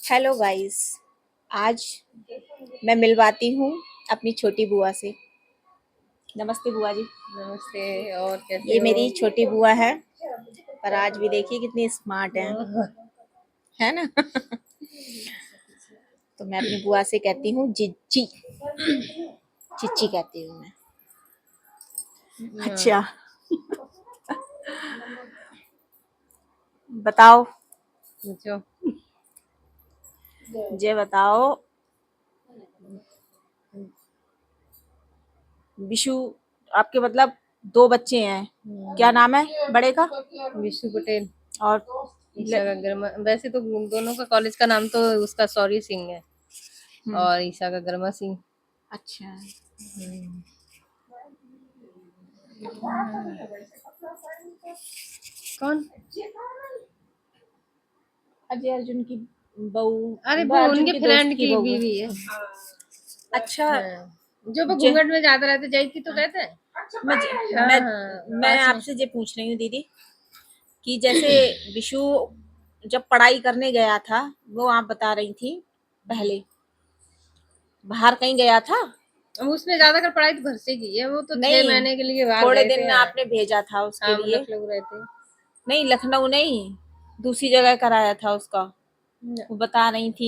Hello guys. आज मैं मिलवाती हूँ अपनी छोटी बुआ से। नमस्ते बुआ जी। नमस्ते। और कैसे ये हो? मेरी छोटी बुआ है, पर आज भी देखिए कितनी स्मार्ट है ना। तो मैं अपनी बुआ से कहती हूँ जिज्जी, चिच्ची कहती हूँ मैं। अच्छा, बताओ। पूछो। जे बताओ, विशु आपके मतलब दो बच्चे हैं, क्या नाम है बड़े का? विशु पटेल और ईशा का गर्मा। वैसे तो दोनों का कॉलेज का नाम तो उसका सॉरी सिंह है और ईशा का गर्मा सिंह। अच्छा, कौन? अजय अर्जुन की बहू। अरे वो अर्जुन उनके के दोस्त फ्रेंड की की बहू है। बीवी है। अच्छा। हाँ। जो वो जे, घूंघट में जाते रहते जय की तो कहते हैं। मैं हाँ मैं हाँ, मैं पास में। आपसे ये पूछ रही हूँ दीदी कि जैसे विशु जब पढ़ाई करने गया था, वो आप बता रही थी पहले बाहर कहीं गया था। अब उसने ज्यादातर पढ़ाई तो घर से की है। वो तो 6 नहीं, महीने के लिए बाहर थोड़े गए थे। दिन हाँ आपने भेजा था उसके हाँ, वो लिए। लखनऊ रहते। नहीं, लखनऊ नहीं, दूसरी जगह कराया था उसका। वो बता रही थी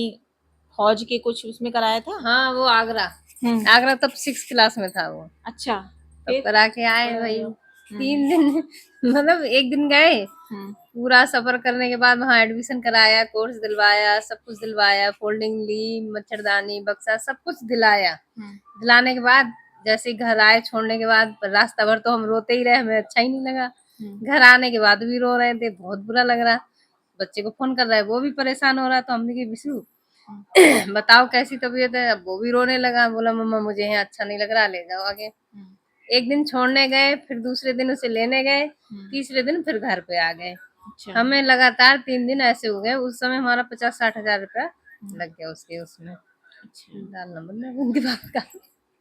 फौज के कुछ उसमें कराया था। हाँ वो आगरा। आगरा तब 6 क्लास में था वो। अच्छा, तब फिर करा के आए भाई। 3 दिन मतलब एक दिन गए। पूरा सफर करने के बाद वहाँ एडमिशन कराया, कोर्स दिलवाया, सब कुछ दिलवाया, फोल्डिंग ली, मच्छरदानी, बक्सा सब कुछ दिलाया। दिलाने के बाद जैसे घर आए, छोड़ने के बाद रास्ता भर तो हम रोते ही रहे, हमें अच्छा ही नहीं लगा। घर आने के बाद भी रो रहे थे, बहुत बुरा लग रहा। बच्चे को फोन कर रहा है, वो भी परेशान हो रहा। तो हमने कहा विशु बताओ कैसी तबीयत है। अब वो भी रोने लगा, बोला मम्मा मुझे यहाँ अच्छा नहीं लग रहा, ले जाओ आगे। एक दिन छोड़ने गए, फिर दूसरे दिन उसे लेने गए, तीसरे दिन फिर घर पे आ गए। अच्छा। हमें लगातार 3 दिन ऐसे हो गए। उस समय हमारा 50-60 हजार रुपया लग गया उसके उसमें। दाल नंबर में उनके बाप का।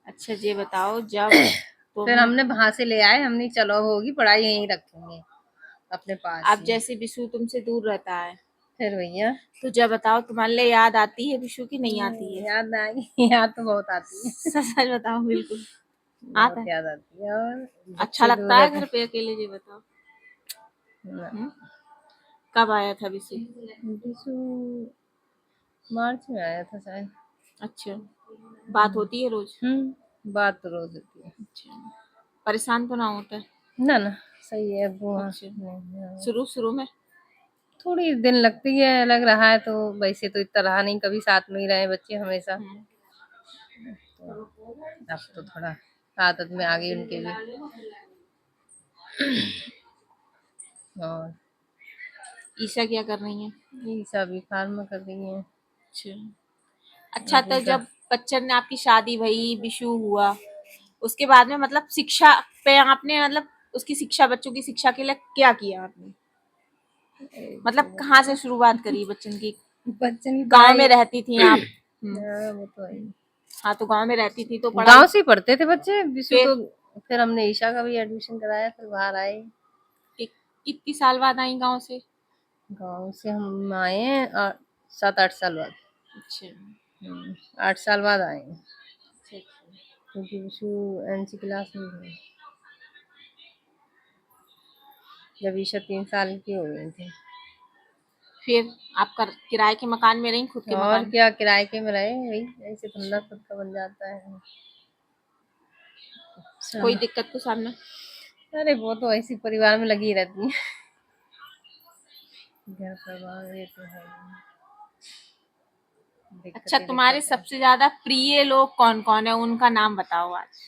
अच्छा, ये बताओ जब फिर तुम हमने वहां से ले आए। हमने चलो होगी पढ़ाई यहीं रखेंगे अपने पास अब ही। जैसे विशु तुमसे दूर रहता है, फिर भैया तो जब बताओ तुम्हारे लिए याद आती है विशु की नहीं आती है? याद आई। याद तो बहुत आती है। सच सच बताओ, बिल्कुल आता बहुत है। याद आती है। और अच्छा बच्चे दूर लगता है रहते घर पे अकेले? ये बताओ, हैं। कब आया था विशु? विशु मार्च में आया था शायद। अच्छा, बात होती है रोज? बात तो रोज होती है। अच्छा, परेशान तो ना होता है? ना ना, सही है वो। अच्छा, शुरू शुरू में थोड़ी दिन लगती है, लग रहा है। तो वैसे तो इतना रहा नहीं, कभी साथ में ही रहे बच्चे हमेशा। तो अब तो थोड़ा आदत में आ गई उनके भी। और ईशा क्या कर रही है? ईशा भी फार्मा कर रही है। अच्छा। अच्छा, तो जब बच्चन ने आपकी शादी भई, विशु हुआ, उसके बाद में मतलब शिक्षा पे आपने मतलब उसकी शिक्षा, बच्चों की शिक्षा के लिए क्या किया आपने? मतलब कहाँ से शुरुआत करी बच्चन की? बच्चन की गांव में पढ़ाई। रहती थी आप? हाँ, वो तो है। हाँ, तो गांव में रहती थी तो पढ़ाई गांव से ही पढ़ते थे बच्चे विशु फिर तो। फिर हमने ईशा का भी एडमिशन कराया, फिर बाहर आए। कितनी साल बाद आई गांव से? गांव से हम आए हैं 7-8 साल बाद। अच्छा। 8 साल बाद आए हैं, अच्छा, अच्छा। क्योंकि विशु एनसी क्लास में थे जब ईशा 3 साल की हो गई थी। फिर आप किराए के मकान में रही, खुद के और मकान? क्या, किराए के में रहे वही। ऐसे धंधा खुद का बन जाता है। कोई अच्छा। दिक्कत तो सामने? अरे वो तो ऐसी परिवार में लगी रहती है। घर परिवार ये तो है, अच्छा, दिक्कतें तुम्हारे दिक्कतें। सबसे ज्यादा प्रिय लोग कौन कौन है, उनका नाम बताओ आज।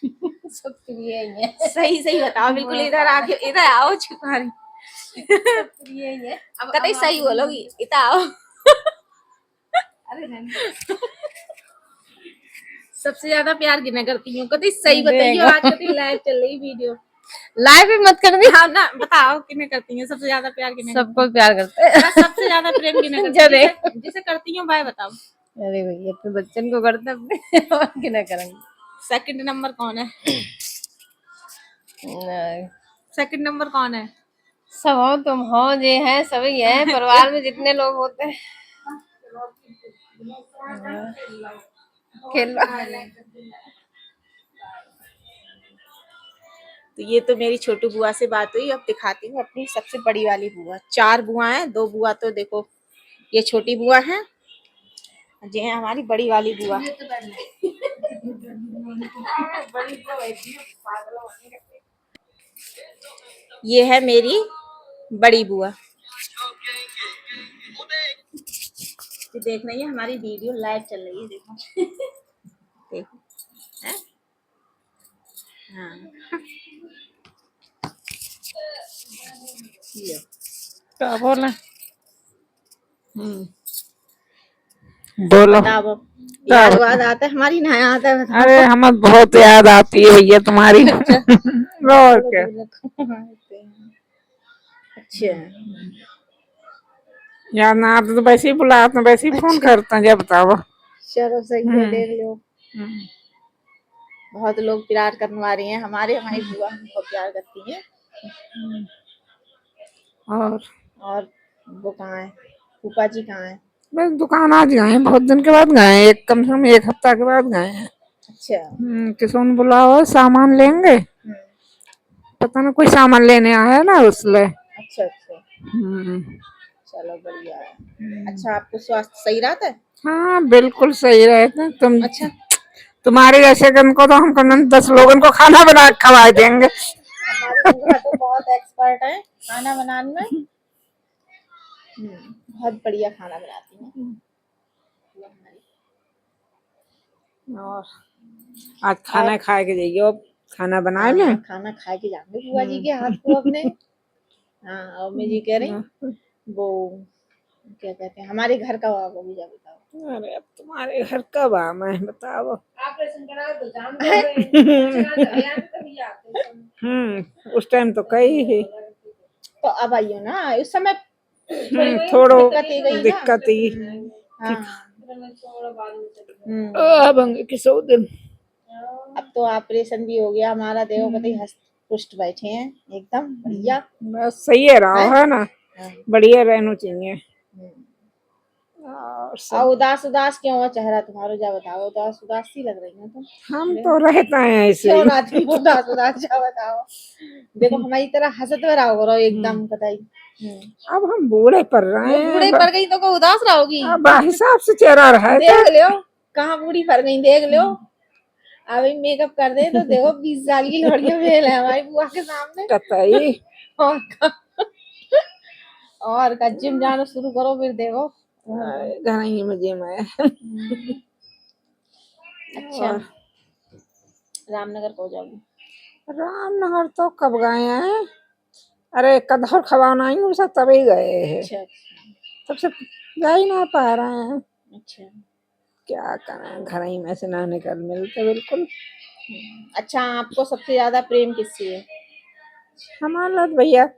सब प्रिय ही है। सही सही बताओ, बिल्कुल इधर आके, इधर आओ छुपारी। सब प्रिय ही है। कतई सही बोलोगी, इधर आओ। अरे नहीं। सबसे ज्यादा प्यार किन्हें करती हूँ, कतई सही बताइयो। आज कतई लाइव चल रही वीडियो। लाइव भी मत कर दी। हाँ ना, बताओ किन्हें करती हैं सबसे ज्यादा प्यार, किन्हें करती सबको हैं? प्यार करते हैं। बस सबसे ज्यादा प्रेम किन्हें करती हैं? जिसे करती हूँ भाई बताओ। अरे भैया अपने बच्चन को करते अपने और क्या करेंगे। सेकंड नंबर कौन है? नहीं, सेकंड नंबर कौन है? सब हो तुम हो, ये है सभी है परिवार में जितने लोग होते हैं। खेल लो। तो ये तो मेरी छोटू बुआ से बात हुई। अब दिखाती हूँ अपनी सबसे बड़ी वाली बुआ। 4 बुआ हैं, 2 बुआ तो देखो ये छोटी बुआ है, ये है हमारी बड़ी वाली बुआ। ये है मेरी बड़ी बुआ। ये देख रही है हमारी वीडियो लाइव चल रही है, देखो। देखो है? हाँ ये क्या बोले? बोलो। बताओ। याद वाद आता है हमारी, ना आता है बताओ। अरे हमें बहुत याद आती है भैया तुम्हारी। अच्छा और क्या। अच्छा याद ना आते तो वैसे ही बुलाते हैं, वैसे ही फोन अच्छा करते हैं। जब बताओ। चलो सही है, देख लो। हम्म। बहुत लोग प्यार करने वाले हैं हमारे, हमारी बुआ हमको प्यार करती है। और वो कहाँ है, फूफा जी कहाँ है? बस दुकान आज गए हैं, बहुत दिन के बाद गए हैं, एक कम से कम 1 हफ्ता के बाद गए हैं। अच्छा किसने बुलाओ सामान लेंगे, पता ना कोई सामान लेने आया है ना उसले। अच्छा अच्छा चलो बढ़िया है। अच्छा आपको स्वास्थ्य सही रहता है? हाँ बिल्कुल सही रहते हैं। अच्छा तुम्हारे जैसे गन को तो हम कम 10 लोगों को खाना बना के खवा देंगे। हमारी बुआ तो बहुत एक्सपर्ट है खाना बनाने में। बहुत बढ़िया खाना बनाती हैं। और आज खाना खा के जाइए, अब खाना बना लें। खाना खा के जाएंगे बुआ जी के हाथ को अपने। हाँ और मैं जी कह रही वो क्या कहते हैं हमारे घर का वो भी जा बताओ। अरे अब तुम्हारे घर कब आ मैं बताओ। ऑपरेशन करा तो जान उस टाइम तो कही है। तो अब आइयो ना, उस समय थोड़ो दिक्कत ही गई ना। दिक्कत ही। हाँ अब किसो दिन अब तो ऑपरेशन भी हो गया हमारा, देखो कतई हस्त पुष्ट बैठे हैं एकदम बढ़िया। बस सही है रहो है ना, बढ़िया रहना चाहिए। और उदास उदास क्यों हो चेहरा तुम्हारा, जा बताओ, उदास उदास सी लग रही हो तुम। हम तो रहते हैं ऐसे क्यों ही। ना तुम उदास उदास, जा बताओ। देखो हमारी तरह हंसत में रहो करो एकदम कतई। अब हम बूढ़े पड़ रहे हैं, बूढ़े पड़ गई तो को उदास रहोगी। अब हिसाब से चेहरा रहा देख लो कहाँ बूढ़ी पड़ गई, देख लो। अभी मेकअप कर दे तो देखो 20 साल की लड़कियां फेल है हमारी बुआ के सामने। कतई और का जिम जाना शुरू करो फिर देखो। घर ही मजे में। अच्छा रामनगर को जाओगी? रामनगर तो कब गए हैं, अरे कदर खवाना ही उसे तभी गए हैं। अच्छा तब से जा ही ना पा रहे हैं। अच्छा क्या करें, घर ही में से ना निकल मिलते बिल्कुल। अच्छा आपको सबसे ज्यादा प्रेम किससे है? हमारा भैया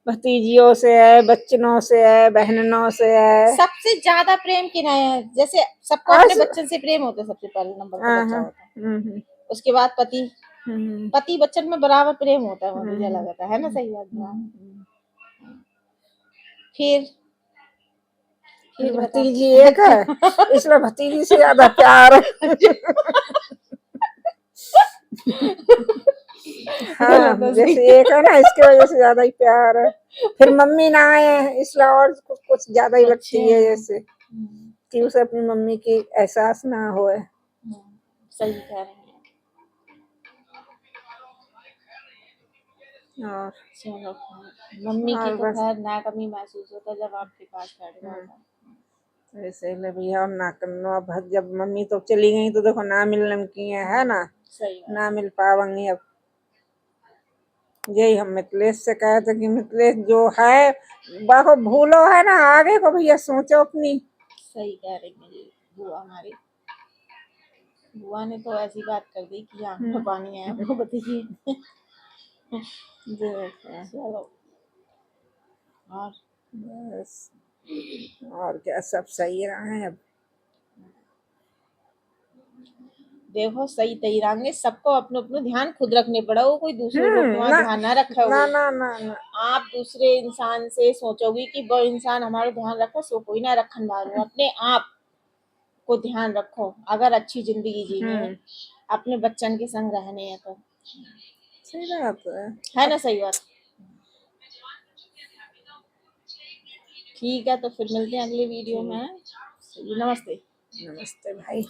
भतीजियों से है, बच्चनों से है, बहनों से है। सबसे ज्यादा प्रेम किना है? जैसे सबको अपने बच्चन से प्रेम होता है, सबसे पहले नंबर पर बच्चा होता है, उसके बाद पति, पति बच्चन में बराबर प्रेम होता है, मुझे लगता है ना। सही बात। फिर भतीजी एक है इसलिए भतीजी से ज्यादा प्यार है। हाँ जैसे एक है ना, इसकी वजह से ज्यादा ही प्यार है। फिर मम्मी ना आए इसलिए और कुछ ज्यादा ही लगती है, जैसे कि उसे अपनी मम्मी की एहसास ना हो। सही कह रहे हैं। और चलो मम्मी की तो खैर ना कमी महसूस होता जब आपके पास बैठ जाता। ऐसे ले भैया, और ना करना। अब जब मम्मी तो चली गई तो देखो ना मिलने की है ना, ना मिल पावेंगे। अब यही हम मिथिलेश से कहे थे कि मिथिलेश जो है बाको भूलो है ना, आगे को भैया सोचो अपनी। सही कह रही है बुआ हमारी। बुआ ने तो ऐसी बात कर दी कि आंख में पानी आया वो बताइए। चलो और बस और क्या, सब सही रहा है। अब देखो सही तही रहेंगे, सबको अपने अपने ध्यान खुद रखने पड़ा, वो कोई दूसरे लोग तुम्हारा ध्यान ना रखा ना ना ना ना। आप दूसरे इंसान से सोचोगी कि वो इंसान हमारा ध्यान रखा, सो कोई ना रखन वालो अपने आप। को ध्यान रखो अगर अच्छी जिंदगी जीनी है, हम्म। अपने बच्चन के संग रहने हैं तो। सही बात है ना सही बात। ठीक है, तो फिर मिलते हैं अगले वीडियो में। नमस्ते। नमस्ते भाई।